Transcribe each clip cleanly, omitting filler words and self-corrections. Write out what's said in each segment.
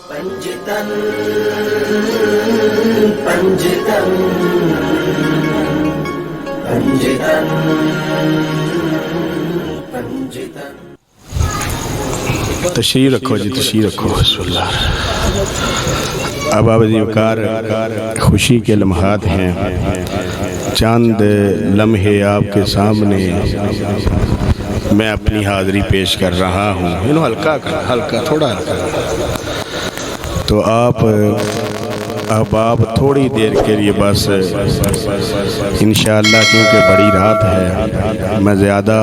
پنجتن پنجتن پنجتن پنجتن تشریح رکھو جی، تشریح رکھو. بسم اللہ. اب آپ وقار خوشی کے لمحات ہیں. چند لمحے آپ کے سامنے میں اپنی حاضری پیش کر رہا ہوں. انہوں ہلکا تھوڑا ہلکا. تو آپ تھوڑی دیر کے لیے بس انشاءاللہ، کیونکہ بڑی رات ہے، میں زیادہ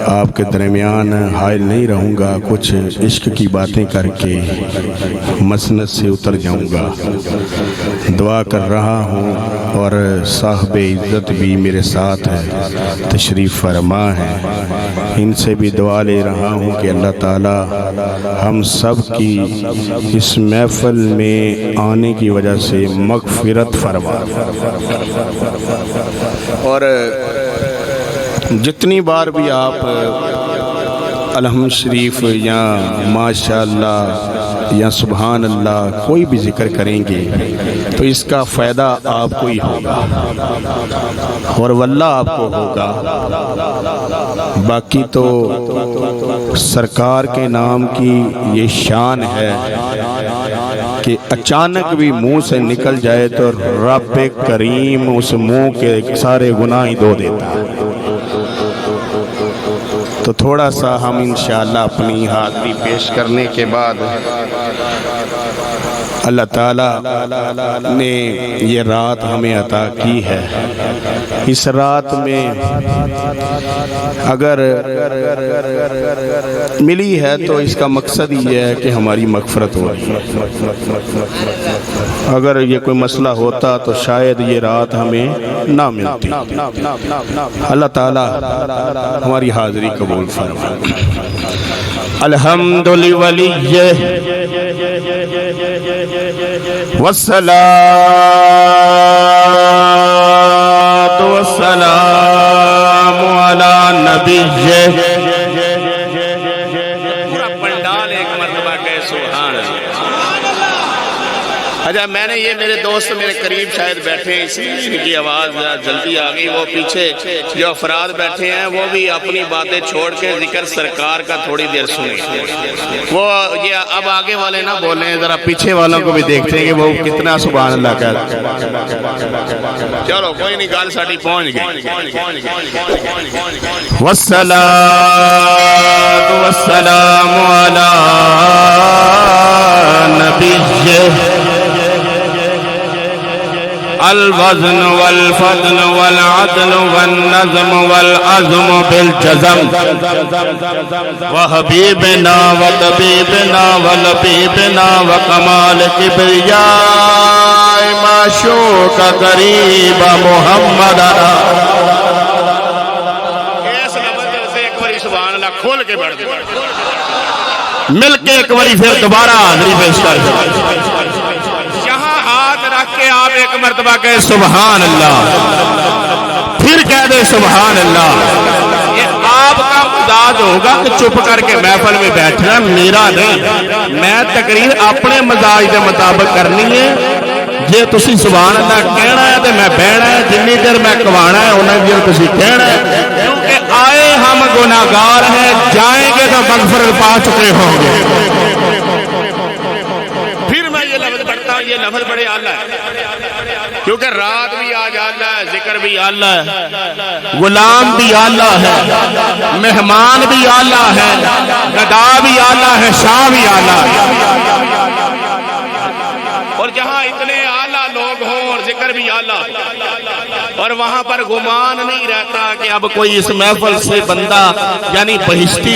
آپ کے درمیان حائل نہیں رہوں گا. کچھ عشق کی باتیں کر کے مسند سے اتر جاؤں گا. دعا کر رہا ہوں اور صاحب عزت بھی میرے ساتھ ہے، تشریف فرما ہے. ان سے بھی دعا لے رہا ہوں کہ اللہ تعالی ہم سب کی اس محفل میں آنے کی وجہ سے مغفرت فرما. اور جتنی بار بھی آپ الحمد شریف یا ماشاءاللہ یا سبحان اللہ کوئی بھی ذکر کریں گے تو اس کا فائدہ آپ کو ہی ہوگا اور واللہ آپ کو ہوگا. باقی تو سرکار کے نام کی یہ شان ہے کہ اچانک بھی منہ سے نکل جائے تو رب کریم اس منہ کے سارے گناہ ہی دھو دیتا ہے. تو تھوڑا سا ہم انشاءاللہ اپنی حاضری پیش کرنے کے بعد اللہ تعالیٰ نے یہ رات ہمیں عطا کی ہے. اس رات میں اگر ملی ہے تو اس کا مقصد یہ ہے کہ ہماری مغفرت ہو. اگر یہ کوئی مسئلہ ہوتا تو شاید یہ رات ہمیں نہ ملتی. اللہ تعالیٰ ہماری حاضری قبول فرمائے. الحمد للہ والصلاة والسلام علی نبی. پورا پنڈال ایک مرتبہ کہے سبحان اللہ. اچھا، میں نے یہ میرے دوست میرے قریب شاید بیٹھے ہیں، اس لیے ان کی آواز جلدی آ گئی. وہ پیچھے جو افراد بیٹھے ہیں وہ بھی اپنی باتیں چھوڑ کے ذکر سرکار کا تھوڑی دیر سنیں. وہ یہ اب آگے والے نہ بولیں، ذرا پیچھے والوں کو بھی دیکھتے ہیں کہ وہ کتنا سبحان اللہ کہتے ہیں. چلو کوئی نہیں، گال ساڑی پہنچ گئی. والصلاة والسلام علی نبی. الوزن والفضل والعدل والنظم والعزم بالجزم وحبیبنا وطبیبنا ولبیبنا وکمال کبریاء معشوق قریب محمد. اس لفظ سے ایک باری سبحان اللہ کھول کے بیٹھ دیں، مل کے ایک باری پھر دوبارہ حاضری پیش کر دیں. کہ آپ ایک مرتبہ کہے سبحان اللہ، پھر کہہ دے سبحان اللہ. یہ آپ کا مزاج ہوگا کہ چپ کر کے محفل میں بیٹھنا، میرا نہیں. میں تقریر اپنے مزاج کے مطابق کرنی ہے. جے تسی سبحان اللہ کہنا ہے تو میں بہنا ہے، جنی دیر میں کوانا ہے انہیں دیر تسی کہنا ہے. کیونکہ آئے ہم گناہگار ہیں، جائیں گے تو مغفرت پا چکے ہوں گے. یہ لفظ بڑے اعلیٰ ہے کیونکہ رات بھی آج اعلیٰ ہے، ذکر بھی اعلیٰ ہے، غلام بھی اعلیٰ ہے، مہمان بھی اعلیٰ ہے، ندا بھی اعلیٰ ہے، شاہ بھی اعلیٰ ہے. اور جہاں اتنے اعلیٰ لوگ ہوں اور ذکر بھی اعلیٰ، اور وہاں پر گمان نہیں رہتا کہ اب کوئی اس محفل سے بندہ یعنی بہشتی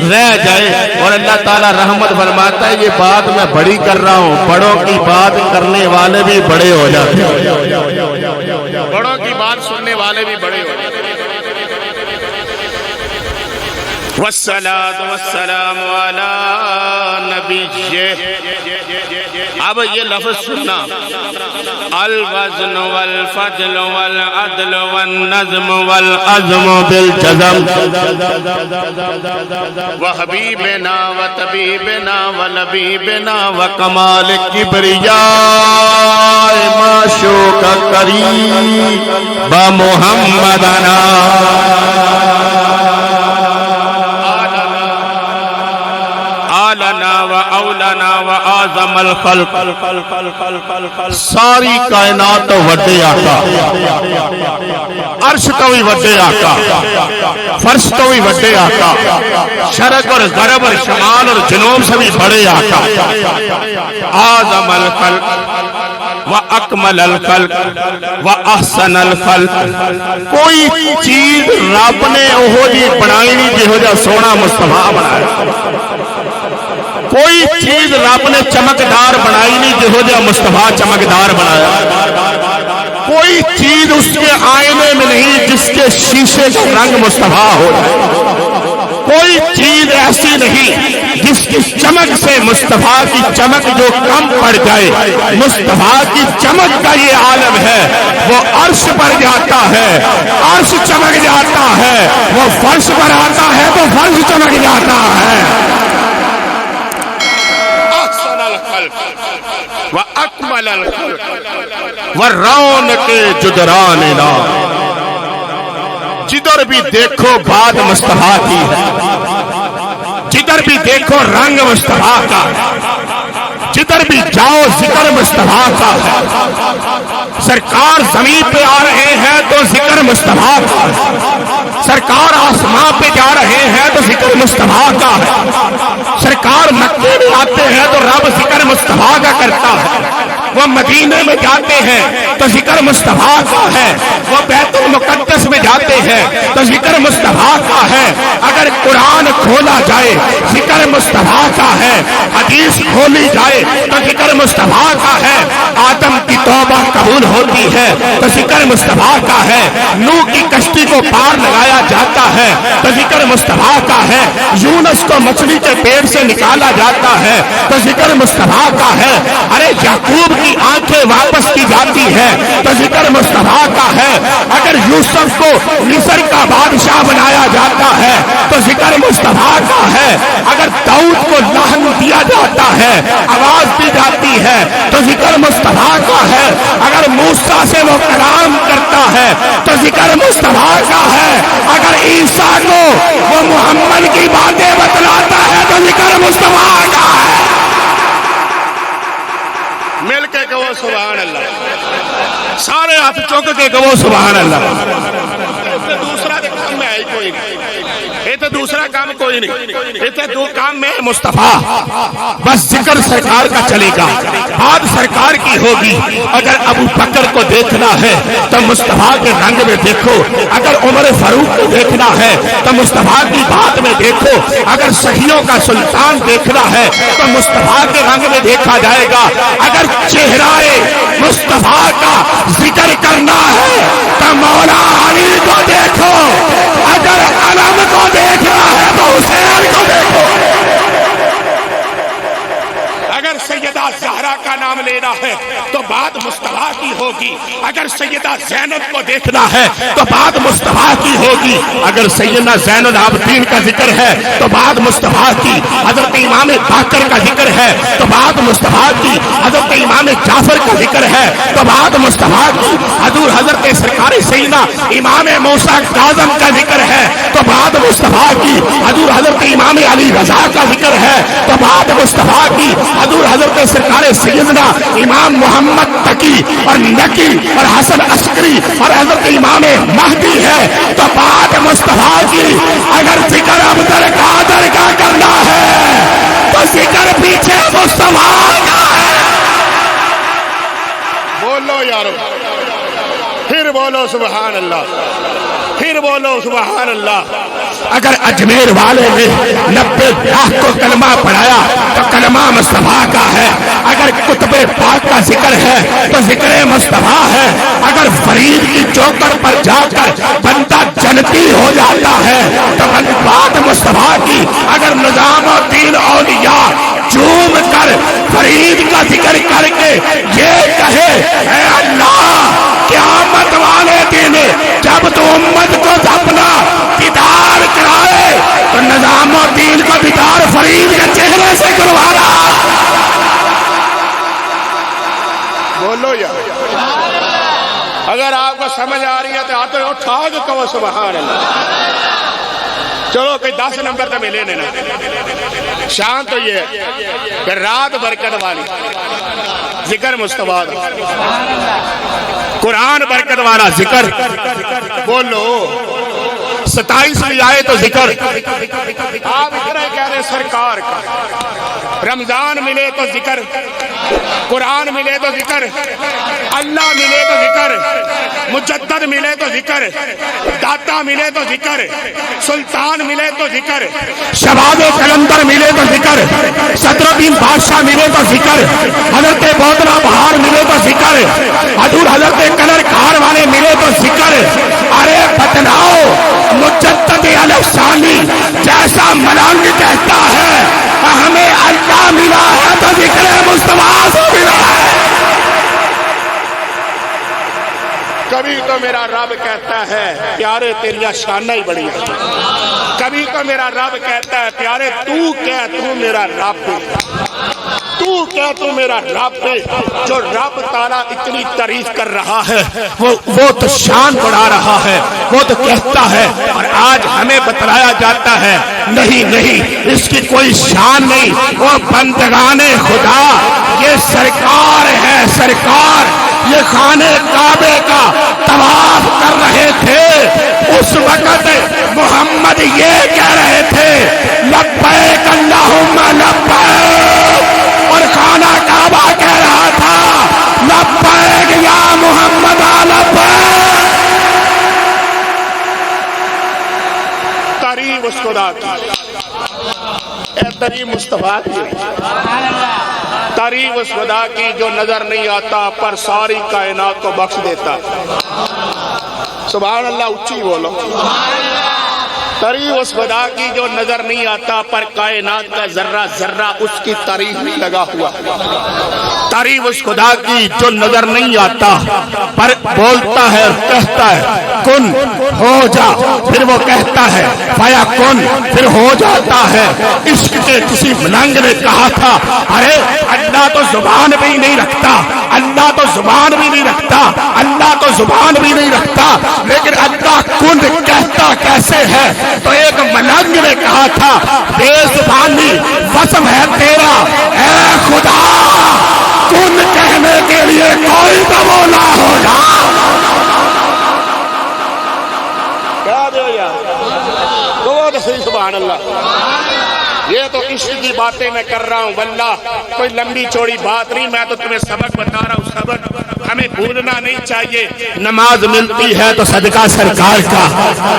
رہ جائے. اور اللہ تعالیٰ رحمت فرماتا ہے، یہ بات میں بڑی کر رہا ہوں، بڑوں کی بات کرنے والے بھی بڑے ہو جاتے ہیں، بڑوں کی بات سننے والے بھی بڑے ہو جاتے ہیں. والصلاة والسلام علی نبی. اب یہ لفظ سننا الوزن والفضل والعدل والنظم والعزم بالجزم وحبیبنا وطبیبنا ولبیبنا وکمال کبریاء معشوق کریم بمحمدنا آلنا و اولنا و آزم الخلق ساری کائنات تو وڈے آقا عرش تو بھی وڈے آقا فرش تو بھی وڈے آقا شرق اور غرب اور شمال اور جنوب سے بھی بڑے آقا آزم الخلق و اکمل الخلق و احسن الخلق کوئی چیز رب نے اوہو جی بنائی نہیں جہو جا سونا مصطفیٰ بنایا کوئی چیز رب نے چمکدار بنائی نہیں جہو جا مصطفیٰ چمکدار بنایا کوئی چیز اس کے آئینے میں نہیں جس کے شیشے کا رنگ مصطفیٰ ہو کوئی چیز ایسی نہیں جس کی چمک سے مصطفیٰ کی چمک جو کم پڑ جائے مصطفیٰ کی چمک کا یہ عالم ہے وہ عرش پر جاتا ہے عرش چمک جاتا ہے وہ فرش پر آتا ہے تو فرش چمک جاتا ہے وَأَكْمَلَ الْخَلْقِ وَالرَّوْنَقِ جُدْرَانِنَا جدھر بھی دیکھو بات مصطفیٰ کی ہے جدھر بھی دیکھو رنگ مصطفیٰ کا جدھر بھی جاؤ ذکر مصطفیٰ کا ہے سرکار زمین پہ آ رہے ہیں تو ذکر مصطفیٰ کا سرکار آسمان پہ جا رہے ہیں تو ذکر مصطفیٰ کا ہے سرکار مکے میں آتے ہیں تو رب ذکر مصطفیٰ کا کرتا ہے وہ مدینے میں جاتے ہیں تو ذکر مصطفیٰ کا ہے وہ بیت المقدس میں جاتے ہیں تو ذکر مصطفیٰ کا ہے اگر قرآن کھولا جائے ذکر مصطفیٰ کا ہے حدیث کھولی جائے تو ذکر مصطفیٰ کا ہے آدم کی توبہ قبول ہوتی ہے تو ذکر مصطفیٰ کا ہے نوح کی کشتی کو پار لگایا جاتا ہے تو ذکر مصطفیٰ کا ہے یونس کو مچھلی کے پیٹ سے نکالا جاتا ہے تو ذکر مصطفیٰ کا ہے ارے یعقوب کی آنکھیں واپس کی جاتی ہے تو ذکر مصطفیٰ کا ہے اگر یوسف کو مصر کا بادشاہ بنایا جاتا ہے تو ذکر مصطفیٰ کا ہے اگر داؤد کو لہن دیا جاتا ہے آواز دی جاتی ہے تو ذکر مصطفیٰ کا ہے اگر موسیٰ سے وہ کلام کرتا ہے تو ذکر مصطفیٰ کا ہے اگر عیسیٰ کو وہ محمد کی باتیں بتلاتا ہے تو ذکر مصطفیٰ کا ہے مل کے کہو سبحان اللہ سارے ہاتھ چوک کے کہو سبحان اللہ دوسرا کام ہے کوئی نہیں یہ تو دوسرا کام کوئی نہیں یہ تو دو کام میں مصطفیٰ بس ذکر سرکار کا چلے گا بات سرکار کی ہوگی اگر ابو بکر کو دیکھنا ہے تو مصطفیٰ کے رنگ میں دیکھو اگر عمر فاروق کو دیکھنا ہے تو مصطفیٰ کی بات میں دیکھو اگر سخیوں کا سلطان دیکھنا ہے تو مصطفیٰ کے رنگ میں دیکھا جائے گا اگر چہرہ مصطفیٰ کا ذکر کرنا ہے تو مولا علی کو دیکھو اگر علم کو دیکھنا ہے تو حسین کو دیکھو اگر سیدہ زہرا کا نام لینا ہے تو بات مصطفیٰ کی ہوگی اگر سیدہ زینب کو دیکھنا ہے تو بات مصطفیٰ کی ہوگی اگر سیدنا زین العابدین کا ذکر ہے تو بات مصطفیٰ کی حضرت امام باقر کا ذکر ہے تو بات مصطفیٰ کی حضرت امام جعفر کا ذکر ہے تو بات مصطفیٰ کی حضور حضرت سرکار سیدنا امام موسیٰ کاظم کا ذکر ہے تو بات مصطفیٰ کی حضور حضرت امام علی رضا کا ذکر ہے تو بات مصطفیٰ کی حضور حضرت سرکار سیدنا امام محمد تقی اور نقی اور حسن عسکری اور حضرت امام مہدی ہے تو بات مصطفیٰ کی اگر ذکر ابدر قادر کا کرنا ہے تو ذکر پیچھے مصطفیٰ کا ہے بولو یارو پھر بولو سبحان اللہ پھر بولو سبحان اللہ اگر اجمیر والے نے 90 لاکھ کو کلمہ پڑھایا تو کلمہ مصطفیٰ کا ہے اگر کتب پاک کا ذکر ہے تو ذکر مصطفیٰ ہے اگر فرید کی چوکر پر جا کر بندہ جنتی ہو جاتا ہے تو بات مصطفیٰ کی اگر نظام الدین اولیاء چوم کر فرید کا ذکر کر کے یہ کہے اے تو امت کو اپنا دیدار کرائے تو نظام الدین کو دیدار فرید کے چہرے سے کروانا. بولو یار. اگر آپ کو سمجھ آ رہی ہے تو آپ اٹھا کے کہو سبحان اللہ. چلو کوئی 10 نمبر تو ملے نا. شان تو یہ کہ رات برکت والی، ذکر مصطفیٰ، قرآن برکت والا ذکر. بولو 27 آئے تو ذکر. آپ اتنا کہہ رہے سرکار کا. رمضان ملے تو ذکر، قرآن ملے تو ذکر، اللہ ملے تو ذکر، مجدد ملے تو ذکر، داتا ملے تو ذکر، سلطان ملے تو ذکر، شباب کلندر ملے تو ذکر، صدر الدین بادشاہ ملے تو ذکر، حضرت بودلا بہار ملے تو ذکر، حضور حضرت کلر کار والے ملے تو ذکر. ارے بتلاؤ مجدد الفسانی جیسا ملنگ کہتا ہے ہمیں اللہ ملا ہے تو ذکر مصطفیٰ سے ملا ہے. کبھی تو میرا رب کہتا ہے پیارے تیریاں شانیں ہی بڑی ہیں. کبھی تو میرا رب کہتا ہے پیارے تو کہہ تو میرا رب، تو کہہ تو میرا رب. جو رب تعالیٰ اتنی تعریف کر رہا ہے وہ تو شان بڑھا رہا ہے، وہ تو کہتا ہے. اور آج ہمیں بتلایا جاتا ہے نہیں نہیں اس کی کوئی شان نہیں. وہ بندگان خدا یہ سرکار ہے سرکار. یہ خانے کعبے کا طواف کر رہے تھے اس وقت محمد یہ کہہ رہے تھے لبیک اللہم لبیک، اور خانہ کعبہ کہہ رہا تھا لبیک یا محمد لبیک. تعریف اس خدا کی، تعریف مصطفیٰ کی، تعریف اس خدا کی جو نظر نہیں آتا پر ساری کائنات کو بخش دیتا. سبحان اللہ. اچھی بولو. تعریف اس خدا کی جو نظر نہیں آتا پر کائنات کا ذرہ ذرہ اس کی تعریف میں لگا ہوا. تعریف اس خدا کی جو نظر نہیں آتا پر بولتا ہے اور کہتا ہے کن ہو جا، پھر وہ کہتا ہے فیا کن، پھر ہو جاتا ہے. عشق کے کسی ملنگ نے کہا تھا ارے اللہ تو زبان بھی نہیں رکھتا، اللہ تو زبان بھی نہیں رکھتا، اللہ تو زبان بھی نہیں رکھتا، لیکن اللہ کن کہتا کیسے ہے؟ تو ایک ملنگ نے کہا تھا بے زبانی وصف ہے تیرا اے خدا، کن کہنے کے لیے کوئی تو مولا ہوگا. کیا دے یار تو صحیح. سبحان اللہ. یہ تو عشق کی باتیں میں کر رہا ہوں واللہ کوئی لمبی چوڑی بات نہیں. میں تو تمہیں سبق بتا رہا ہوں. سبق ہمیں بھولنا نہیں چاہیے. نماز ملتی ہے تو صدقہ سرکار کا،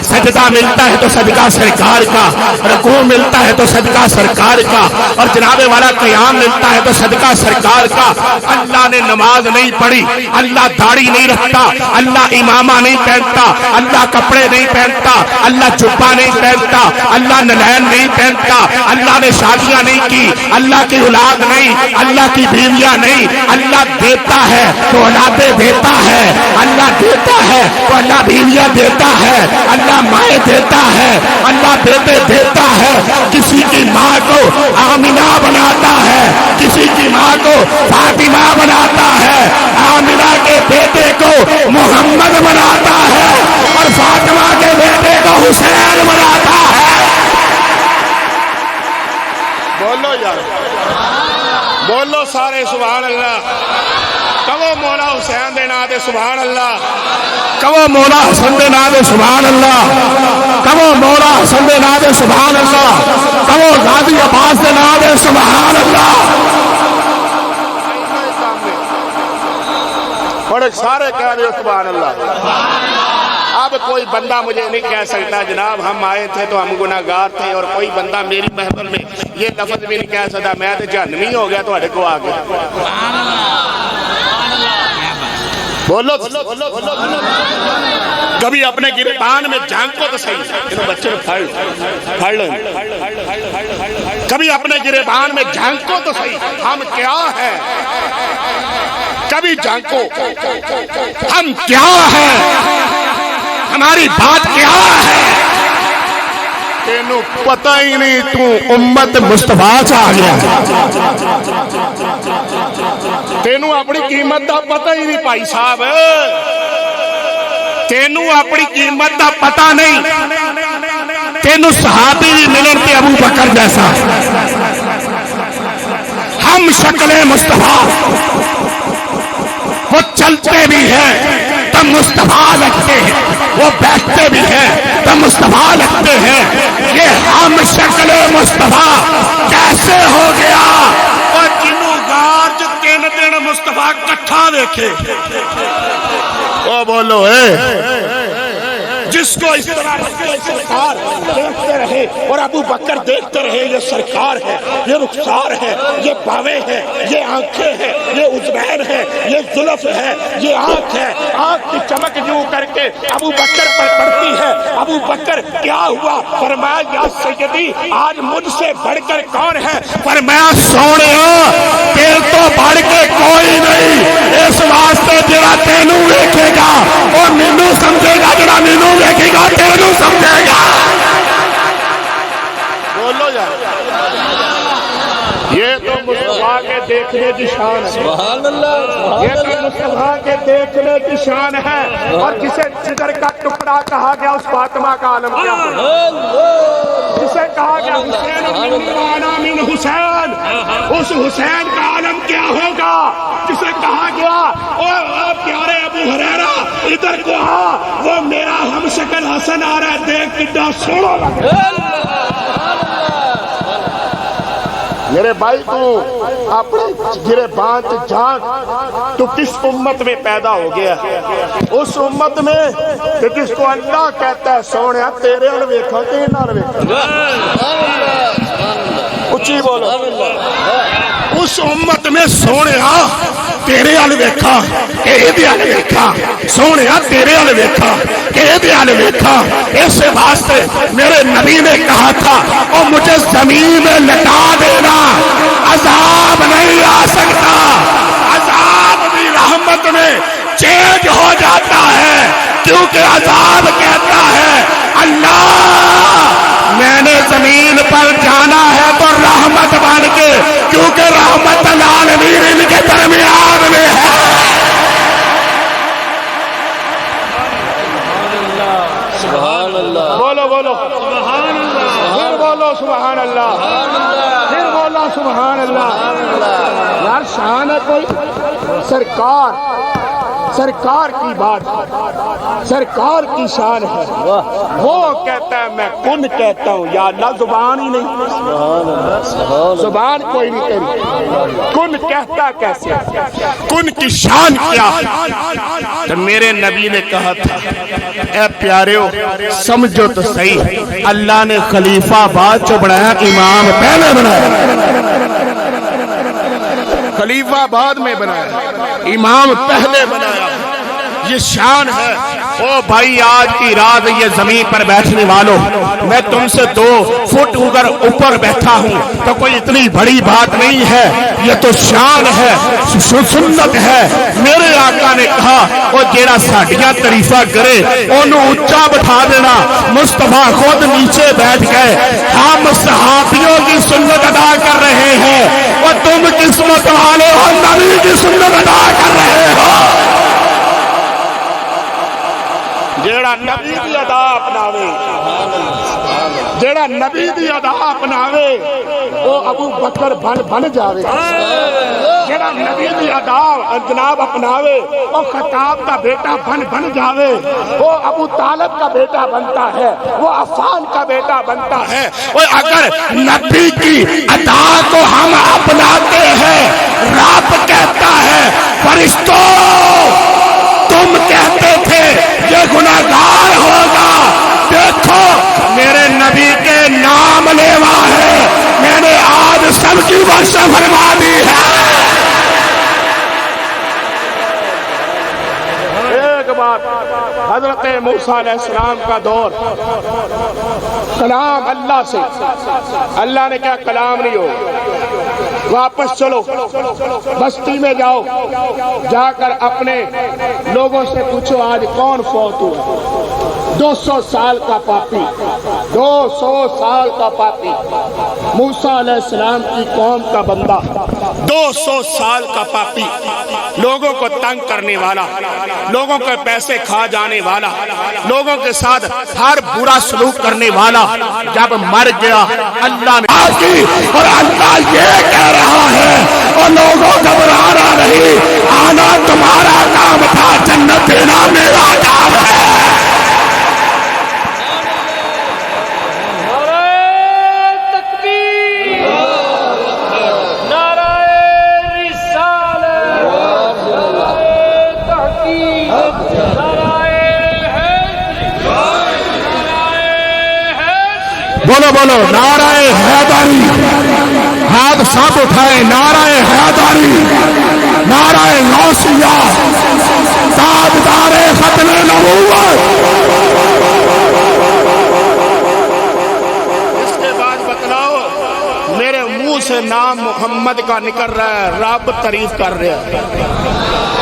سجدہ ملتا ہے تو صدقہ سرکار کا، رکوع ملتا ہے تو صدقہ سرکار کا، اور جناب والا قیام ملتا ہے تو صدقہ سرکار کا. اللہ نے نماز نہیں پڑھی، اللہ داڑھی نہیں رکھتا، اللہ امامہ نہیں پہنتا، اللہ کپڑے نہیں پہنتا، اللہ جبہ نہیں پہنتا، اللہ نلین نہیں پہنتا، اللہ نے شادیاں نہیں کی، اللہ کی اولاد نہیں، اللہ کی بیویاں نہیں. اللہ دیتا ہے تو اولادیں دیتا ہے، اللہ دیتا ہے تو اللہ بیویاں دیتا ہے، اللہ مائیں دیتا ہے، اللہ بیٹے دیتا ہے. کسی کی ماں کو آمنہ بناتا ہے، کسی کی ماں کو فاطمہ بناتا ہے، آمنہ کے بیٹے کو محمد بناتا ہے، اور فاطمہ کے بیٹے کو حسین بناتا ہے. بولو یار بولو سارے سبحان اللہ. کہو مولا حسین دے نام دے سبحان اللہ. کہو مولا حسن دے نام دے سبحان اللہ. کہو مولا حسن دے نام دے سبحان اللہ. کہو غازی عباس دے نام دے سبحان اللہ. بڑے سارے کہہ رہے ہو سبحان اللہ. اب کوئی بندہ مجھے نہیں کہہ سکتا جناب ہم آئے تھے تو ہم گناہگار تھے، اور کوئی بندہ میری محفل میں یہ لفظ بھی نہیں کہہ سکتا میں تو جہنمی ہو گیا تھوڑے کو آ گیا. بولو کبھی اپنے گریبان میں جھانکو تو صحیح. بچے پھڑ لو. کبھی اپنے گریبان میں جھانکو تو صحیح ہم کیا ہیں. کبھی جھانکو ہم کیا ہیں. ہماری بات کیا ہے؟ تینوں پتہ ہی نہیں تو امت مصطفیٰ چ آ گیا، تینوں اپنی قیمت دا پتہ ہی نہیں بھائی صاحب، تینوں اپنی قیمت دا پتہ نہیں، تینوں صحابی بھی ملن تے ابو بکر جیسا، ہم شکل مصطفیٰ، وہ چلتے بھی ہیں تو مصطفیٰ لگتے ہیں، وہ بیٹھتے بھی ہیں تو مصطفیٰ لگتے ہیں، یہ ہم شکل مصطفیٰ کیسے ہو گیا؟ اور جنوں گار جو تین دن مصطفیٰ کٹھا دیکھے، وہ بولو جس کو اس طرح سرکار دیکھتے رہے اور ابو بکر دیکھتے رہے، یہ سرکار ہے، یہ رخسار ہے، یہ باویں ہے، یہ آنکھیں ہیں، یہ عزبین ہے، یہ زلف ہے، یہ آنکھ ہے، آنکھ کی چمک یوں کر کے ابو بکر پر پڑتی ہے۔ ابو بکر کیا ہوا؟ فرمایا یا سیدی آج مجھ سے بڑھ کر کون ہے؟ فرمایا سونیا تیرے تو بڑھ کے کوئی نہیں، اس واسطے جڑا تینوں دیکھے گا اور مینوں سمجھے گا، جڑا مینوں دیکھے گا تینوں سمجھے گا۔ بولو یار، یہ تو مصطفیٰ کے دیکھنے کی شان ہے، سبحان اللہ، یہ تو مصطفیٰ کے دیکھنے کی شان ہے۔ اور جسے جگر کا ٹکڑا کہا گیا اس فاطمہ کا عالم کیا ہے؟ جسے کہا گیا حسین من حسین، اس حسین کا عالم کیا ہوگا؟ جسے کہا گیا او پیارے ابو ہریرہ ادھر کو آ، وہ میرا ہم شکل حسن آ رہا ہے، دیکھ کتنا سونا لگا۔ میرے بھائی تو اپنے گرے بانت جھانک، تو کس امت میں پیدا ہو گیا؟ اس امت میں کہ جس کو اللہ کہتا ہے سونیا تیرے اور ویکھا تیرے نال ویکھا، اچھی بولو، اس امت میں سونیا تیرے ال ویکھا کہ ایدے ال ویکھا، سونیا تیرے ال ویکھا کہ ایدے ال ویکھا۔ اس واسطے میرے نبی نے کہا تھا اور مجھے زمین میں لٹا دینا، عذاب نہیں آ سکتا، عذاب بھی رحمت میں چینج ہو جاتا ہے، کیونکہ عذاب کہتا ہے اللہ میں نے زمین پر جانا ہے تو رحمت بن کے، کیونکہ رحمت العالمین ان کے درمیان میں ہے۔ سبحان اللہ، بولو بولو سبحان اللہ، پھر بولو سبحان اللہ، پھر بولو سبحان اللہ۔ یار شان ہے کوئی، سرکار کی بات، سرکار کی شان ہے، وہ کہتا ہے میں کن کہتا ہوں، یا اللہ زبان ہی نہیں، زبان کوئی نہیں تیری، کن کہتا کیسے؟ کن کی شان کیا ہے؟ تو میرے نبی نے کہا تھا اے پیاریو سمجھو تو صحیح، اللہ نے خلیفہ بعد چو بنایا، امام پہلے بنایا، خلیفہ بعد میں بنایا، امام پہلے بنایا، یہ شان ہے۔ او بھائی آج کی رات یہ زمین پر بیٹھنے والوں، میں تم سے 2 فٹ اگر اوپر بیٹھا ہوں تو کوئی اتنی بڑی بات نہیں ہے، یہ تو شان ہے، سنت ہے۔ میرے آقا نے کہا وہ جیڑا ساڑیاں تعریفہ کرے انہوں اونچا بٹھا دینا، مصطفیٰ خود نیچے بیٹھ گئے، ہم صحابیوں کی سنت ادا کر رہے ہیں اور تم قسمت والے ہو، نبی کی سنت ادا کر رہے ہو۔ جیڑا نبی دی ادا اپناوے، جیڑا نبی دی ادا اپناوے وہ ابو بکر بن جاوے، جیڑا نبی دی ادا جناب اپناوے وہ خطاب کا بیٹا بن جاوے، وہ ابو طالب کا بیٹا بنتا ہے، وہ عفان کا بیٹا بنتا ہے۔ اور اگر نبی کی ادا کو ہم اپناتے ہیں، رب کہتا ہے فرشتوں تم کہتے تھے یہ گناہگار ہوگا، دیکھو میرے نبی کے نام لیوا ہے، میں نے آج سب کی بخش فرما دی ہے۔ ایک بات، حضرت موسیٰ علیہ السلام کا دور، کلام اللہ سے، اللہ نے کیا کلام نہیں ہو، واپس چلو بستی میں جاؤ، جا کر اپنے لوگوں سے پوچھو آج کون فوت ہوا، 200 سال کا پاپی، 200 سال کا پاپی، موسیٰ علیہ السلام کی قوم کا بندہ، 200 سال کا پاپی، لوگوں کو تنگ کرنے والا، لوگوں کے پیسے کھا جانے والا، لوگوں کے ساتھ ہر برا سلوک کرنے والا جب مر گیا اللہ نے آگی اور اللہ یہ کہہ رہا ہے اور لوگوں گھبرانا نہیں، آنا تمہارا کام تھا، جنت دینا میرا کام ہے۔ بولو بولو نعرہ حیدری، ہاتھ سب اٹھائے، نعرہ حیدری، نعرہ غوثیہ، تاجدار ختم نبوت۔ اس کے بعد بتلاؤ میرے منہ سے نام محمد کا نکل رہا ہے، رب تعریف کر رہا ہے،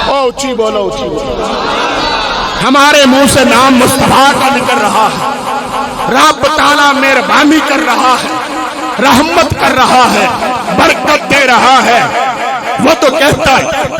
او اچھی بولو اچھی بولو، ہمارے منہ سے نام مصطفیٰ کا نکل رہا ہے، رب تعالیٰ مہربانی کر رہا ہے، رحمت کر رہا ہے، برکت دے رہا ہے۔ وہ تو کہتا ہے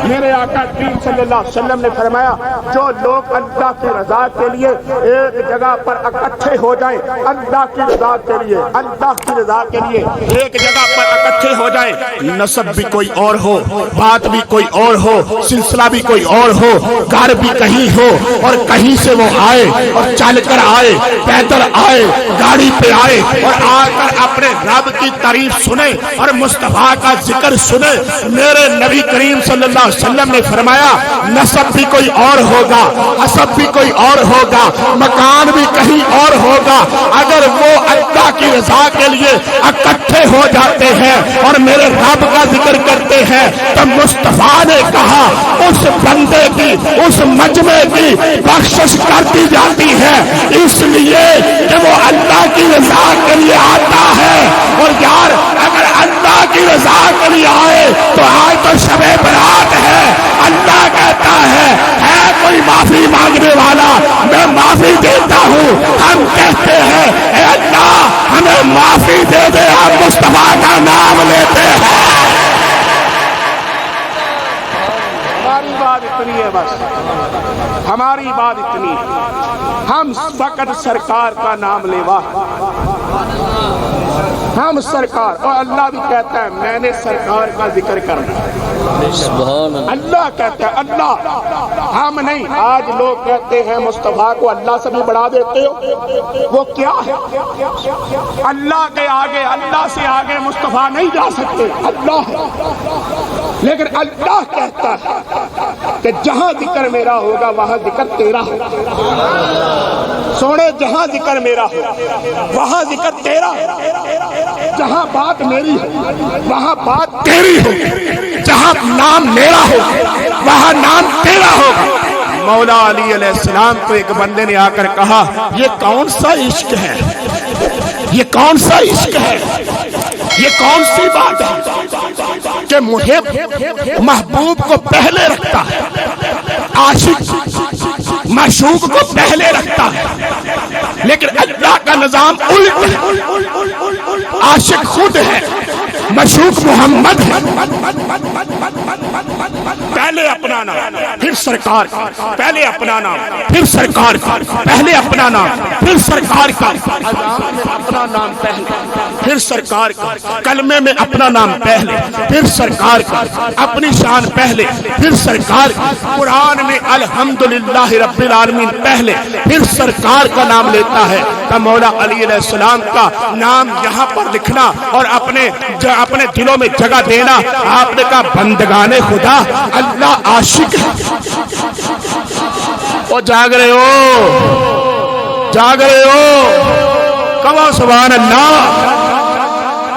میرے آقا کریم صلی اللہ علیہ وسلم نے فرمایا جو لوگ اللہ کی رضا کے لیے ایک جگہ پر اکٹھے ہو جائیں، اللہ کی رضا کے لیے، اللہ کی رضا کے لیے ایک جگہ پر اکٹھے ہو جائیں، نسب بھی کوئی اور ہو، بات بھی کوئی اور ہو، سلسلہ بھی کوئی اور ہو، گھر بھی کہیں ہو، اور کہیں سے وہ آئے اور چل کر آئے، پیدل آئے، گاڑی پہ آئے اور آ کر اپنے رب کی تعریف سنے اور مصطفیٰ کا ذکر سنے، میرے نبی کریم صلی اللہ علیہ وسلم نے فرمایا نسب بھی کوئی اور ہوگا، حسب بھی کوئی اور ہوگا، مکان بھی کہیں اور ہوگا، اگر وہ اللہ کی رضا کے لیے اکٹھے ہو جاتے ہیں اور میرے رب کا ذکر کرتے ہیں تو مصطفیٰ نے کہا اس بندے کی، اس مجمع کی بخشش کر دی جاتی ہے، اس لیے کہ وہ اللہ کی رضا کے لیے آتا ہے۔ اور یار اگر اللہ کی رضا کے لیے آئے تو آج تو شب برات ہے، اللہ کہتا ہے کوئی معافی مانگنے والا میں معافی دیتا ہوں، ہم کہتے ہیں اے اللہ ہمیں معافی دے دے، ہم مصطفیٰ کا نام لیتے ہیں۔ ہماری بات اتنی ہے، بس ہماری بات اتنی ہے، ہم فقط سرکار کا نام لیوا، ہم سرکار، اور اللہ بھی کہتا ہے میں نے سرکار کا ذکر کرنا، اللہ کہتا ہے اللہ، ہم نہیں۔ آج لوگ کہتے ہیں مصطفیٰ کو اللہ سے بھی بڑھا دیتے ہو، وہ کیا ہے؟ اللہ کے آگے، اللہ سے آگے مصطفیٰ نہیں جا سکتے، اللہ ہے، لیکن اللہ کہتا ہے کہ جہاں ذکر میرا ہوگا وہاں ذکر تیرا ہوگا، سونے جہاں ذکر میرا ہوگا وہاں ذکر تیرا ہوگا، جہاں بات میری ہو وہاں بات تیری ہوگی، جہاں نام میرا ہوگا وہاں نام تیرا ہوگا۔ مولا علی علیہ السلام کو ایک بندے نے آ کر کہا یہ کون سا عشق ہے، یہ کون سا عشق ہے، یہ کون سی بات ہے کہ محب محبوب کو پہلے رکھتا ہے، عاشق معشوق کو پہلے رکھتا ہے، لیکن اللہ کا نظام الٹ ہے، عاشق خود ہے، معشوق محمد ہے، پہلے اپنا نام پھر سرکار کا، پہلے اپنا نام پھر سرکار کا، پہلے اپنا نام پھر سرکار کا، اذان میں اپنا نام پہلے پھر سرکار کا، کلمے میں اپنا نام پہلے پھر سرکار کا، اپنی شان پہلے پھر سرکار کا، قرآن میں الحمدللہ رب العالمین پہلے پھر سرکار کا نام لیتا ہے۔ تو مولا علی علیہ السلام کا نام یہاں پر لکھنا اور اپنے دلوں میں جگہ دینا، آپ نے کہا بندگان خدا اللہ عاشق ہے۔ وہ جاگ رہے ہو، جاگ رہے ہو، کہو سبحان اللہ،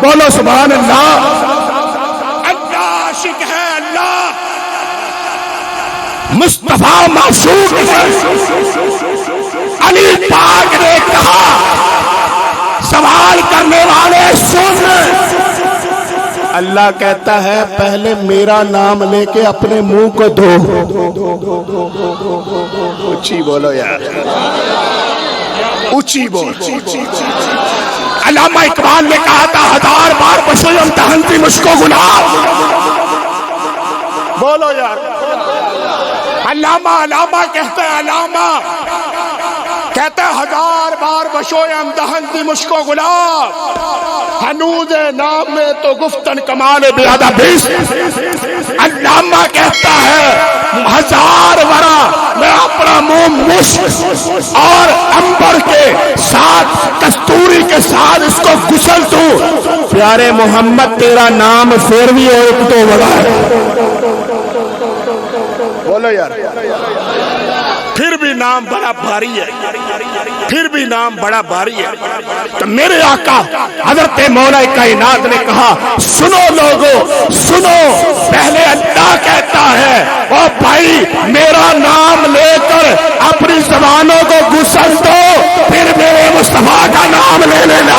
بولو سبحان اللہ، اللہ عاشق ہے، اللہ مصطفیٰ معشوق ہے۔ علی پاک نے کہا سوال کرنے والے سن، اللہ کہتا ہے پہلے میرا نام لے کے اپنے منہ کو دھو. اونچی بولو یار, اونچی بول. علامہ اقبال نے کہا تھا 1000 بار بشویم دہنتی مجھ کو گلاب. بولو یار. علامہ کہتے ہیں, علامہ کہتے ہیں 1000 بار بشویم دہنتی مجھ کو گلاب, ہنوز نام میں تو گفتن کمال بیادہ بیس. علامہ کہتا ہے 1000 ورا میں اپنا منہ مشک اور امبر کے ساتھ کستوری کے ساتھ اس کو گسل دوں. پیارے محمد تیرا نام پھر بھی ایک تو بڑا ہے. بولو یار. پھر بھی نام بڑا بھاری ہے, پھر بھی نام بڑا بھاری ہے. تو میرے آقا حضرت مولا کائنات نے کہا سنو لوگو سنو, پہلے اللہ کہتا ہے او بھائی میرا نام لے کر اپنی زبانوں کو گسل دو, پھر میرے مصطفیٰ کا نام لے لینا.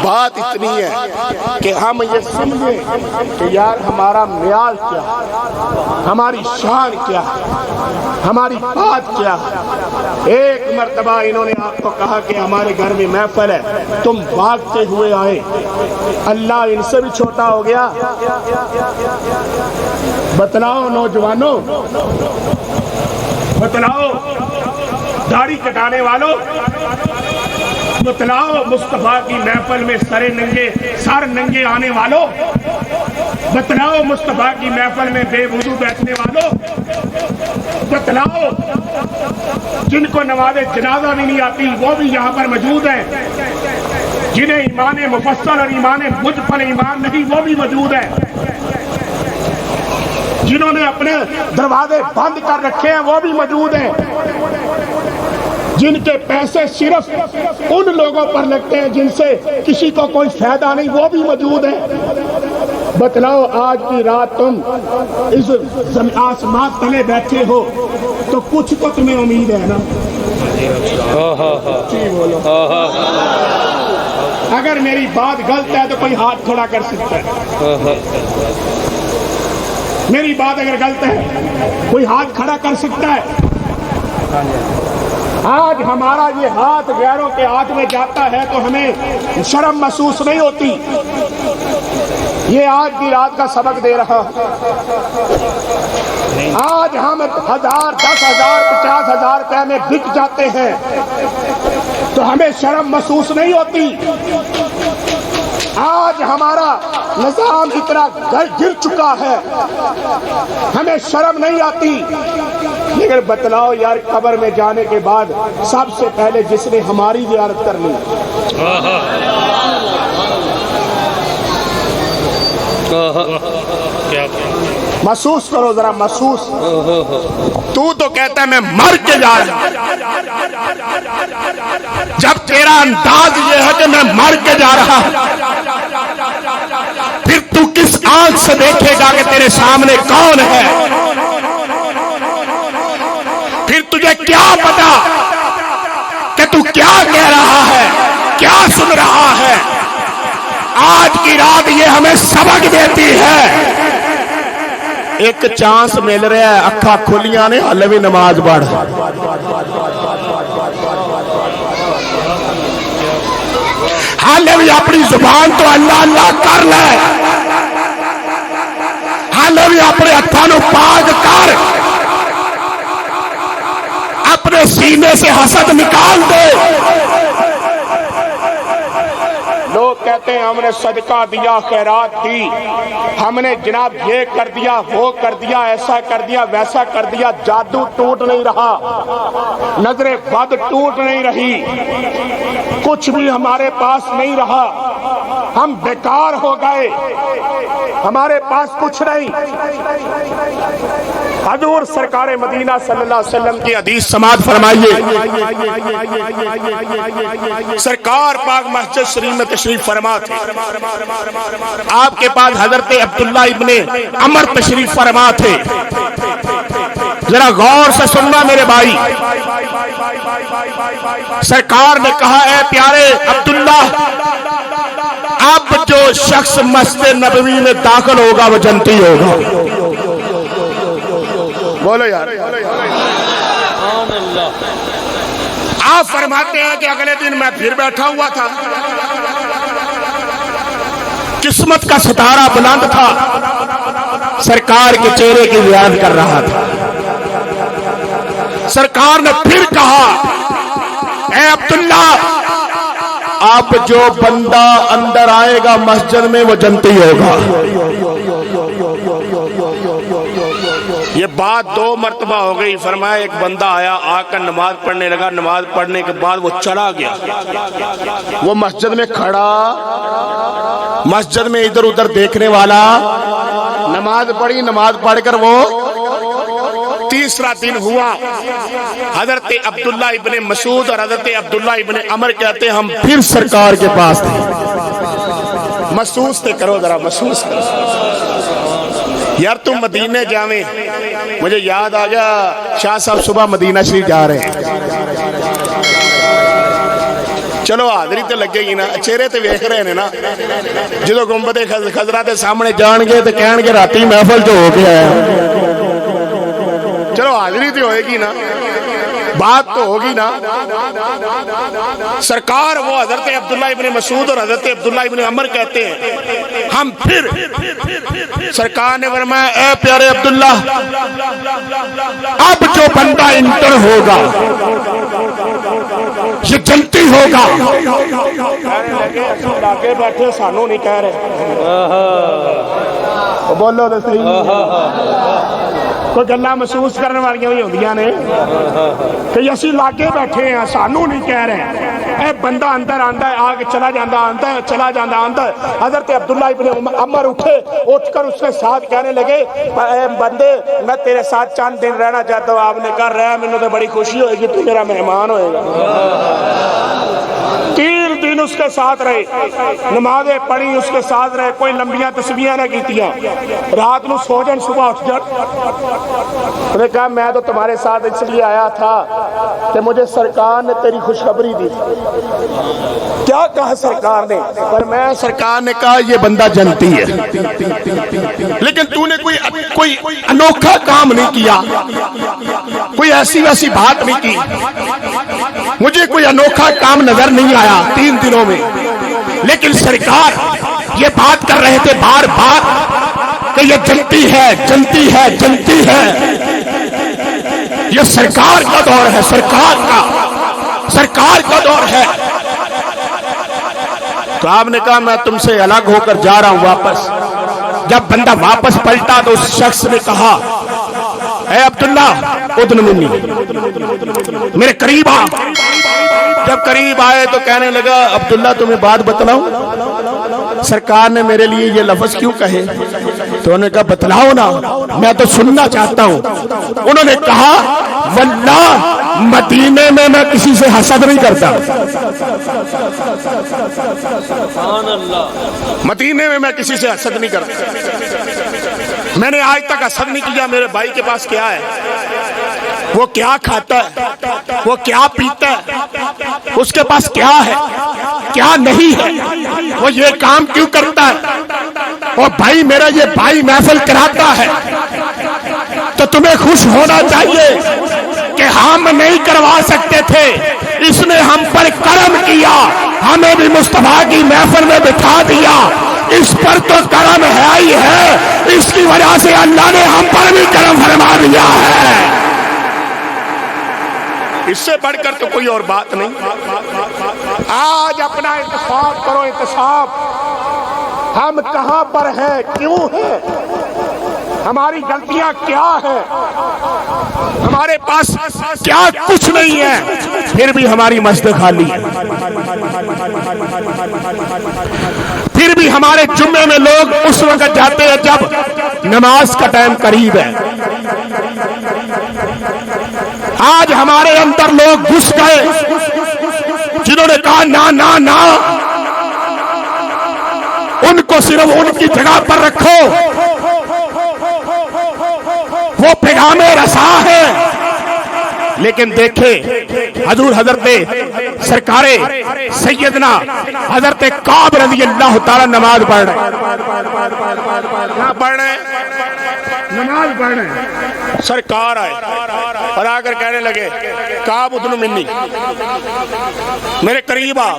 بات اتنی ہے کہ ہم یہ سمجھیں کہ یار ہمارا معیار کیا, ہماری شان کیا, ہماری بات کیا. ایک مرتبہ انہوں نے آپ کو کہا کہ ہمارے گھر میں محفل ہے, تم بھاگتے ہوئے آئے. اللہ ان سے بھی چھوٹا ہو گیا. بتلاؤ نوجوانوں, بتلاؤ داڑھی کٹانے والوں, بتلاؤ مصطفیٰ کی محفل میں سر ننگے آنے والوں, بتلاؤ مصطفیٰ کی محفل میں بے وضو بیٹھنے والوں, بتلاؤ جن کو نماز جنازہ بھی نہیں آتی وہ بھی یہاں پر موجود ہیں, جنہیں ایمان مفصل اور ایمان مجمل ایمان نہیں وہ بھی موجود ہیں, جنہوں نے اپنے دروازے بند کر رکھے ہیں وہ بھی موجود ہیں, جن کے پیسے صرف ان لوگوں پر لگتے ہیں جن سے کسی کو کوئی فائدہ نہیں وہ بھی موجود ہیں. بتلاؤ آج کی رات تم اس آسمان تلے بیٹھے ہو تو کچھ تو تمہیں امید ہے نا. اگر میری بات غلط ہے تو کوئی ہاتھ کھڑا کر سکتا ہے. میری بات اگر غلط ہے کوئی ہاتھ کھڑا کر سکتا ہے. آج ہمارا یہ ہاتھ غیروں کے ہاتھ میں جاتا ہے تو ہمیں شرم محسوس نہیں ہوتی. یہ آج کی رات کا سبق دے رہا. آج ہم 1000 10,000 50,000 روپے میں بک جاتے ہیں تو ہمیں شرم محسوس نہیں ہوتی. آج ہمارا نظام اتنا گر چکا ہے ہمیں شرم نہیں آتی. لیکن بتلاؤ یار قبر میں جانے کے بعد سب سے پہلے جس نے ہماری زیارت کر لی, محسوس کرو ذرا, محسوس. تو کہتا ہے میں مر کے جا رہا ہوں, جب تیرا انداز یہ ہے کہ میں مر کے جا رہا پھر تو کس آنکھ سے دیکھے گا کہ تیرے سامنے کون ہے؟ پھر تجھے کیا پتا کہ تو کیا کہہ رہا ہے, کیا سن رہا ہے؟ آج کی رات یہ ہمیں سبق دیتی ہے. ایک چانس مل رہا ہے, اکھا کھلیاں نے ہلے بھی نماز پڑھ. ہلے بھی اپنی زبان تو اللہ اللہ کر لے, ہلے بھی اپنے ہتھاں نوں پاک کر, اپنے سینے سے حسد نکال دے. لوگ کہتے ہیں ہم نے صدقہ دیا, خیرات دی, ہم نے جناب یہ کر دیا, وہ کر دیا, ایسا کر دیا, ویسا کر دیا. جادو ٹوٹ نہیں رہا, نظر بد ٹوٹ نہیں رہی, کچھ بھی ہمارے پاس نہیں رہا. ہم بیکار ہو گئے, ہمارے پاس کچھ نہیں. حضور سرکار مدینہ صلی اللہ علیہ وسلم کی حدیث سماعت فرمائیے. سرکار پاک مسجد شریف میں تشریف فرما تھے. آپ کے پاس حضرت عبداللہ ابن عمر تشریف فرما تھے. ذرا غور سے سننا میرے بھائی. سرکار نے کہا اے پیارے عبداللہ اب جو شخص مسجد نبوی میں داخل ہوگا وہ جنتی ہوگا. بولو یار. آپ فرماتے ہیں کہ اگلے دن میں پھر بیٹھا ہوا تھا, قسمت کا ستارہ بلند تھا, سرکار کے چہرے کی یاد کر رہا تھا. سرکار نے پھر کہا, اے عبداللہ, اب جو بندہ اندر آئے گا مسجد میں وہ جنتی ہوگا. یہ بات 2 مرتبہ ہو گئی. فرمایا ایک بندہ آیا, آ کر نماز پڑھنے لگا, نماز پڑھنے کے بعد وہ چلا گیا. وہ مسجد میں کھڑا, مسجد میں ادھر ادھر دیکھنے والا, نماز پڑھی, نماز پڑھ کر وہ تیسرا دن ہوا. حضرت عبداللہ ابن مسعود اور حضرت عبداللہ ابن عمر کہتے ہم پھر سرکار کے پاس تھے. محسوس تے کرو ذرا, محسوس کرو یار. تم مدینہ جاویں, مجھے یاد آ گیا شاہ صاحب صبح مدینہ شریف جا رہے ہیں. چلو حاضری تے لگے گی نا, چہرے تے ویکھ رہے ہیں نا. جدو گنبد خضرا دے سامنے جان گے تے کہن گے راتی محفل جو ہو گیا ہے. چلو حاضری تے ہوئے گی نا, بات تو ہوگی نا. سرکار وہ حضرت عبداللہ ابن مسعود اور حضرت عبداللہ ابن عمر کہتے ہیں ہم پھر. سرکار نے فرمایا, اے پیارے عبداللہ, اب جو بندہ انٹر ہوگا یہ جنتی ہوگا. لاگے بیٹھے سانو نہیں کہہ رہے, بولو تو صحیح. کوئی گلا محسوس کرنے والی بھی ہوندیاں نے کہ اسی لاگے بیٹھے ہیں, سانو نہیں کہہ رہے. اے بندہ اندر آندا ہے, آگے چلا جاندہ, آندا ہے, چلا جاندہ, آندا ہے. حضرت عبداللہ ابن عمر اٹھے, اٹھ کر اس کے ساتھ کہنے لگے, اے بندے, میں تیرے ساتھ چند دن رہنا چاہتا ہوں. آپ نے کہا رہا, مجھے تو بڑی خوشی ہوئے گی, تو میرا مہمان ہوئے گا. 3 دن اس کے ساتھ رہے, نمازیں پڑھی, اس کے ساتھ رہے, کوئی لمبیاں تسبیحاں نہ کیتیاں. رات نو سو جن, صبح اٹھ جن. انہوں نے کہا میں تو تمہارے ساتھ اس لیے آیا تھا کہ مجھے سرکار نے تیری خوشخبری دی. کیا کہا سرکار نے؟ پر میں, سرکار نے کہا یہ بندہ جنتی ہے, لیکن تو نے کوئی انوکھا کام نہیں کیا, کوئی ایسی ویسی بات نہیں کی. مجھے کوئی انوکھا کام نظر نہیں آیا 3 دنوں میں. لیکن سرکار یہ بات کر رہے تھے بار بار کہ یہ جنتی ہے, جنتی ہے, جنتی ہے. یہ سرکار کا دور ہے, سرکار کا دور ہے. تو آپ نے کہا میں تم سے الگ ہو کر جا رہا ہوں واپس. جب بندہ واپس پلٹا تو اس شخص نے کہا, اے عبداللہ ادن منی, میرے قریب آ. جب قریب آئے تو کہنے لگا, عبداللہ تمہیں بات بتلاؤں, سرکار نے میرے لیے یہ لفظ کیوں کہے؟ تو انہوں نے کہا بتلاؤ نا, میں تو سننا چاہتا ہوں. انہوں نے کہا, واللہ مدینے میں میں کسی سے حسد نہیں کرتا. مدینے میں کسی سے حسد نہیں کرتا. میں نے آج تک حسد نہیں کیا میرے بھائی کے پاس کیا ہے, وہ کیا کھاتا ہے, وہ کیا پیتا ہے, اس کے پاس کیا ہے, کیا نہیں ہے, وہ یہ کام کیوں کرتا ہے. اور بھائی میرا یہ بھائی محفل کراتا ہے تو تمہیں خوش ہونا چاہیے کہ ہم نہیں کروا سکتے تھے, اس نے ہم پر کرم کیا, ہمیں بھی مصطفیٰ کی محفل میں بٹھا دیا. اس پر تو کرم ہے ہی ہے, اس کی وجہ سے اللہ نے ہم پر بھی کرم فرما دیا ہے. اس سے بڑھ کر تو کوئی اور بات نہیں. آج اپنا انتصاب کرو, انتصاب. ہم کہاں پر ہیں, کیوں ہیں, ہماری غلطیاں کیا ہیں, ہمارے پاس کیا کچھ نہیں ہے, پھر بھی ہماری مسجد خالی ہے. پھر بھی ہمارے جمعے میں لوگ اس وقت جاتے ہیں جب نماز کا ٹائم قریب ہے. آج ہمارے اندر لوگ گھس گئے جنہوں نے کہا نا نا نا, ان کو صرف ان کی جگہ پر رکھو, وہ پیغام رسا ہے, لیکن دیکھے حضور حضرت سرکارے سیدنا حضرت کعب رضی اللہ تعالی نماز پڑھ رہے نماز پڑھ رہے سرکار آئے اور آ کر کہنے لگے کعب ادن منی میرے قریب آ.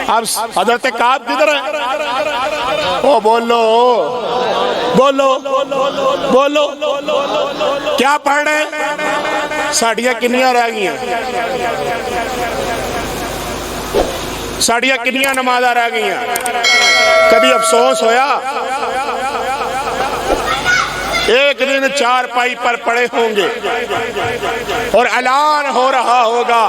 اب حضرت کعب کدھر ہے؟ او بولو بولو بولو کیا پڑھ رہے ہیں؟ ساڑیاں کنیاں رہ گئی ہیں ساڑیاں کنیاں نمازاں رہ گئی ہیں. کبھی افسوس ہویا ایک دن چار پائی پر پڑے ہوں گے اور اعلان ہو رہا ہوگا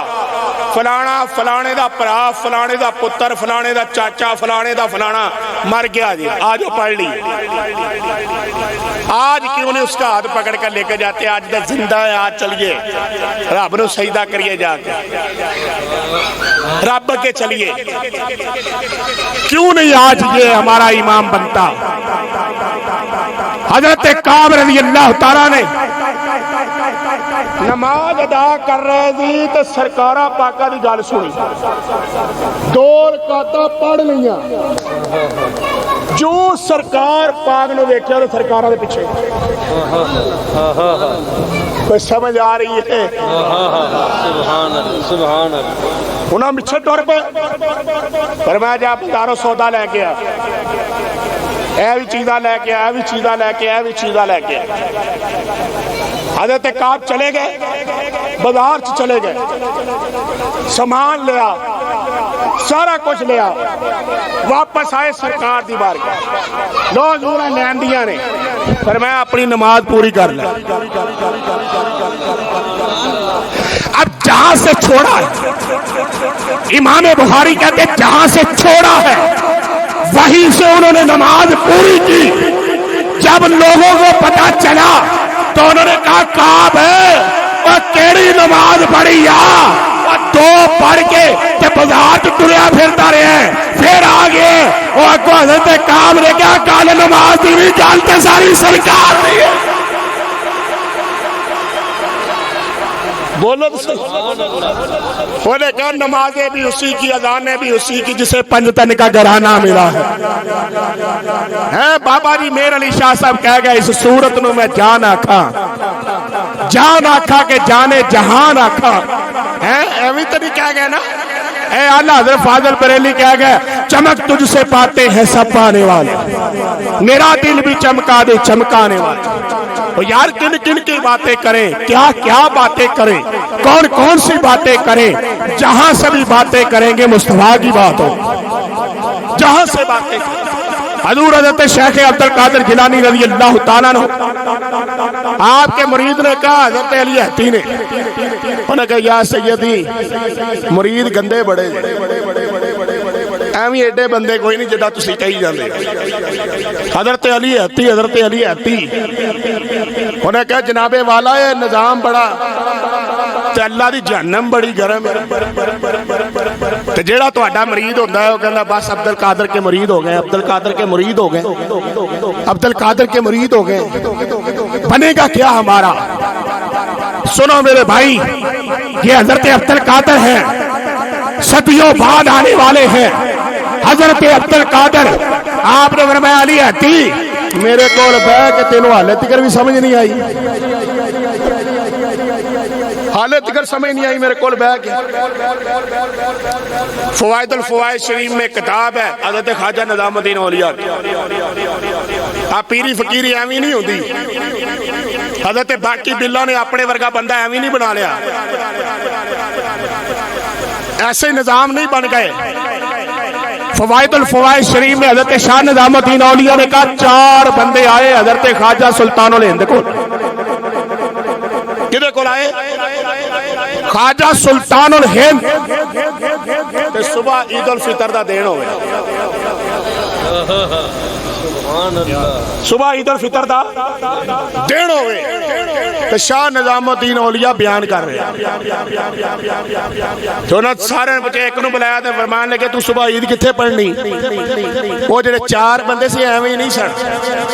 فلانا فلانے دا پرا فلانے دا پتر فلانے دا چاچا فلانے دا فلانا مر گیا جی آج وہ پڑھ لی. آج کیوں نہیں اس کا ہاتھ پکڑ کر لے کے جاتے آج دا زندہ ہے آج چلیے رب نو سجدہ کریے جا کے رب کے چلیے. کیوں نہیں آج یہ ہمارا امام بنتا؟ حضرت کعب رضی اللہ تعالیٰ نے نماز ادا کر رہے تھی تو سرکارہ پاکہ دی گل سنی دو رکعتاں پڑھ لیاں جو سرکار پاک نے دیکھا تو سرکارہ دے پیچھے کوئی سمجھ آ رہی ہے؟ سبحان اللہ سبحان اللہ. انہاں پیچھے ٹر پہ فرمایا جا بازاروں سودا لے کے آ اے بھی چیزاں لے کے اے بھی چیزاں لے کے اے بھی چیزاں لے کے. حضرت کعب چلے گئے بازار چلے گئے سامان لیا سارا کچھ لیا واپس آئے سرکار دی بارگاہ لو حضور لین دیا نے فرمایا اپنی نماز پوری کر لے. اب جہاں سے چھوڑا ہے امام بخاری کہتے ہیں جہاں سے چھوڑا ہے وہیں سے انہوں نے نماز پوری کی. جب لوگوں کو پتا چلا تو انہوں نے کہا کعب ہے اور کیڑی نماز پڑھی یا دو پڑھ کے بازار ٹریا پھرتا رہے پھر آگے وہ کو حضرت کعب نے کیا کال نماز دی بھی جانتے ساری سرکار دی ہے. بولو انہوں نے کہا نمازیں بھی اسی کی اذانیں بھی اسی کی جسے پنجتن کا گھرانہ ملا ہے. بابا جی میر علی شاہ صاحب کہہ گئے اس صورت نو میں جان آکھا کہ جانے جہان آکھا ایوی تو نہیں کہہ گئے نا. اے اعلیٰ حضرت فاضل بریلی کہہ گئے چمک تجھ سے پاتے ہیں سب پانے والے میرا دل بھی چمکا دے چمکانے والے. یار کن کن کی باتیں کریں کیا کیا باتیں کریں کون کون سی باتیں کریں جہاں سے بھی باتیں کریں گے مصطفیٰ کی بات ہو جہاں سے باتیں کریں. حضور حضرت شیخ عبد القادر جیلانی رضی اللہ تعالیٰ عنہ آپ کے مرید نے کہا حضرت علی حتی نے انہوں نے کہا یا سیدی مرید گندے بڑے ایویں ایڈے بندے کوئی نہیں جڑا تسی کہی جاندے. حضرت علی حتی انہوں نے کہا جناب والا ہے نظام بڑا تے اللہ دی جہنم بڑی گرم ہے تے جیڑا تہاڈا مرید ہوندا ہے وہ کہندا بس عبد القادر کے مرید ہو گئے عبد القادر کے مرید ہو گئے عبد القادر کے مرید ہو گئے بنے گا کیا ہمارا؟ سنو میرے بھائی یہ حضرت عبد القادر ہیں صدیوں بعد آنے والے ہیں. حضرت عبد القادر آپ نے فرمایا علی حتی میرے کول بیٹھ کے تینوں حالت تک بھی سمجھ نہیں آئی حالت تک سمجھ نہیں آئی میرے کول بیٹھ کے. فوائد الفوائد شریف میں کتاب ہے حضرت خواجہ نظام الدین اولیاء آپ پیری فقیری ایویں نہیں ہوتی. حضرت باقی بلہ نے اپنے ورگا بندہ ایویں نہیں بنا لیا ایسے نظام نہیں بن گئے. فوائد الفوائد شریف میں حضرت شاہ نظام الدین اولیاء نے کہا 4 بندے آئے حضرت خواجہ سلطان الہند کو کدے کول آئے خواجہ سلطان الہند تے صبح عید الفطر دا دین ہوئے صبح عید الفطر دا دین ہوئے تے شاہ نظام الدین اولیاء بیان کر رہے جو نہ سارے بچے ایک نو بلایا تے فرمان لگے تو صبح عید کتھے پڑھنی وہ جڑے 4 بندے سے ایویں ہی نہیں سن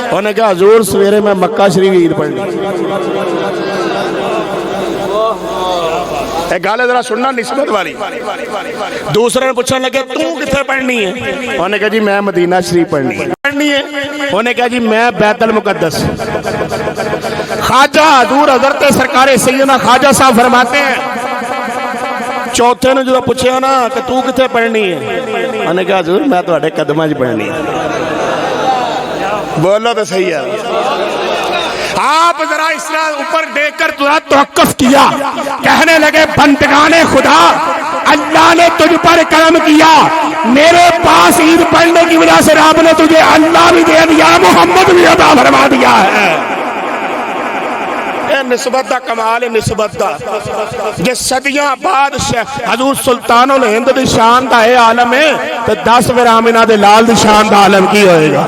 انہوں نے کہا حضور سویرے میں مکہ شریف عید پڑھنی ایک گالے ذرا سننا نسبت والی. دوسرے نے پوچھنے لگے تو کتنے پڑھنی ہے؟ انہوں نے کہا جی میں مدینہ شریف پڑھنی ہے. انہوں نے کہا جی میں بیت المقدس. خواجہ حضور حضرت سرکار سیدنا خواجہ صاحب فرماتے ہیں چوتھے نے جو پوچھا نا کہ تو کتنے پڑھنی ہے؟ انہوں نے کہا حضور میں تہاڈے قدماں 'چ پڑھنی ہے. بولو تو صحیح ہے. آپ ذرا اس طرح اوپر دیکھ کر ذرا توقف کیا. کہنے لگے بندگان خدا اللہ نے تجھ پر کرم کیا, میرے پاس عید پڑھنے کی وجہ سے رب نے تجھے اللہ بھی دے دیا, محمد بھی عطا فرما دیا ہے. نسبت دا کمال ہے, نسبت دا جس صدیاں بعد حضور سلطان الہند دی شان دا اے عالم ہے تو 10 ورامینہ دے لال دی شان دا عالم کی ہوئے گا.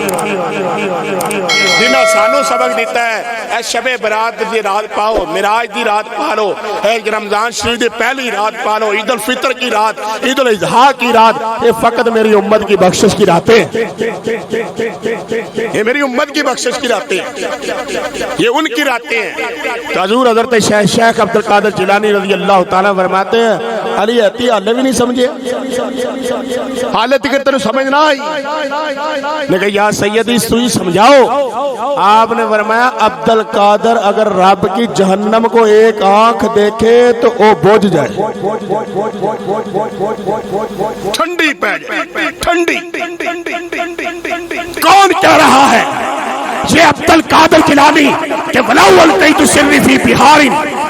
جنہوں سانو سبق دیتا ہے اے شب برات دی رات پاؤ, معراج دی رات پالو, اے رمضان شریف دی پہلی رات پالو, عید الفطر کی رات, عید الاضحیٰ کی رات. یہ فقط میری امت کی بخشش کی راتیں, یہ میری امت کی بخشش کی راتیں, یہ ان کی راتیں ہیں. تو حضور حضرت شیخ عبدالقادر جیلانی رضی اللہ تعالیٰ فرماتے ہیں علی اتی حالے بھی نہیں سمجھے, حالت کہ تینوں سمجھ نہ آئی. نے کہا یا سیدی سوئی سمجھاؤ. آپ نے فرمایا عبدالقادر اگر رب کی جہنم کو ایک آنکھ دیکھے تو وہ بجھ جائے, ٹھنڈی پہ جائے, ٹھنڈی. کون کہہ رہا ہے یہ عبدالقادر جیلانی کہ ولو القیت سری فی بحار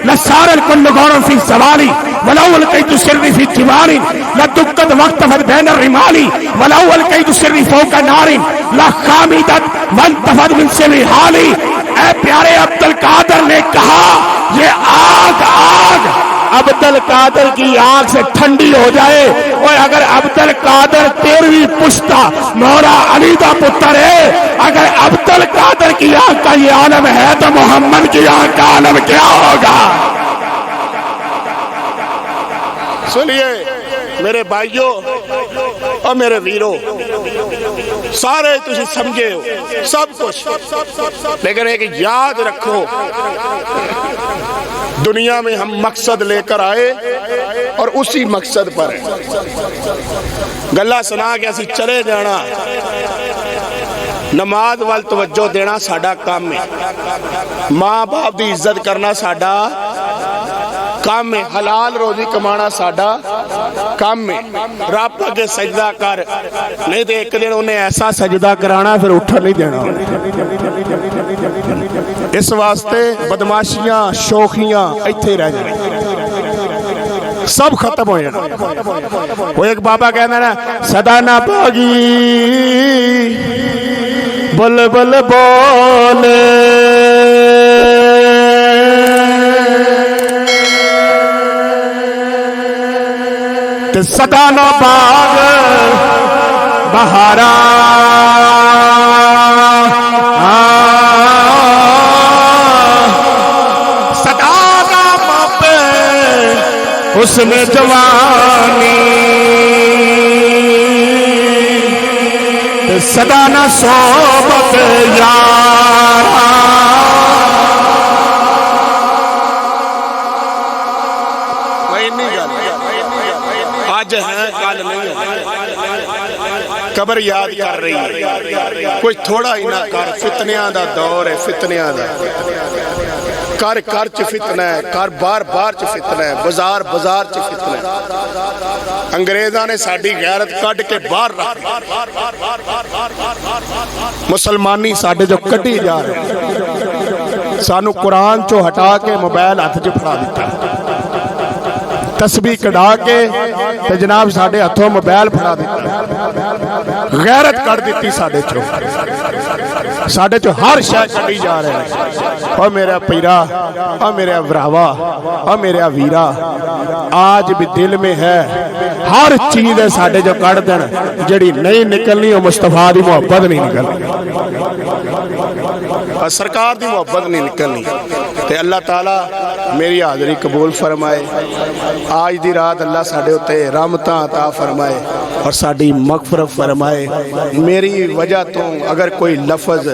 لسار الکل غور فی زوالی ولو القیت سری فی جوار لدقت وقتفت بین الرمال ولو القیت سری فوق نار لخامیدت وانتفت من سری حالی. اے پیارے عبدالقادر نے کہا یہ آگ عبدالقادر کی آنکھ سے ٹھنڈی ہو جائے. اور اگر عبدالقادر 13ویں پشتہ مولا علی دا پتر ہے, اگر عبدالقادر کی آنکھ کا یہ عالم ہے تو محمد کی آنکھ کا عالم کیا ہوگا؟ سنیے میرے بھائیوں اور میرے ویروں, سارے تجھے سمجھے ہو سب کچھ, لیکن ایک یاد رکھو دنیا میں ہم مقصد لے کر آئے اور اسی مقصد پر گلہ سنا کے اسی چلے جانا. نماز وال توجہ دینا ساڈا کام ہے, ماں باپ دی عزت کرنا ساڈا کام ہے, حلال روزی کمانا ساڈا کام ہے. رب اگے سجدہ کر, نہیں تو ایک دن انہیں ایسا سجدہ کرانا پھر اٹھا نہیں دینا. اس واسطے بدماشیاں شوخیاں ایتھے رہ جائیں, سب ختم ہو جانا. وہ ایک بابا کہنا نا صدا نہ پاگی بل بل بولے صدا نہ باغ بہارا صدا نہ ماپے اس میں جوانی صدا نہ صحبت یارا. آج ہے کل نہیں, قبر یاد کر رہی ہے. کوئی تھوڑا ہی نہ کر, فتنیاں دا دور ہے, فتنیاں دا کر کر چ فتنہ ہے, کر بار بار چ فتنہ ہے, بازار بازار چ فتنہ ہے. انگریزاں نے ساڈی غیرت کڈ کے باہر رکھ, مسلمانی ساڈے جو کٹی جا رہے, سانو قرآن چو ہٹا کے موبائل ہاتھ چ پھڑا دیتا, تسبیح کڑا کے تے جناب ساڈے ہتھوں موبائل پھڑا دیتا, غیرت کر دیتی ساڈے چو ہر شے کڈی جا رہے ہیں. اور میرا پیرا اور میرا براوا اور میرا ویرا, آج بھی دل میں ہے ہر چیز ہے ساڈے جو کڑ دین, جڑی نہیں نکلنی وہ مصطفیٰ دی محبت نہیں نکلنی, اور سرکار دی محبت نہیں نکلنی. تے اللہ تعالیٰ میری حاضری قبول فرمائے. آج دی رات اللہ ساڈے اتے رحمتاں عطا فرمائے اور ساڈی مغفرت فرمائے. میری وجہ تو اگر کوئی لفظ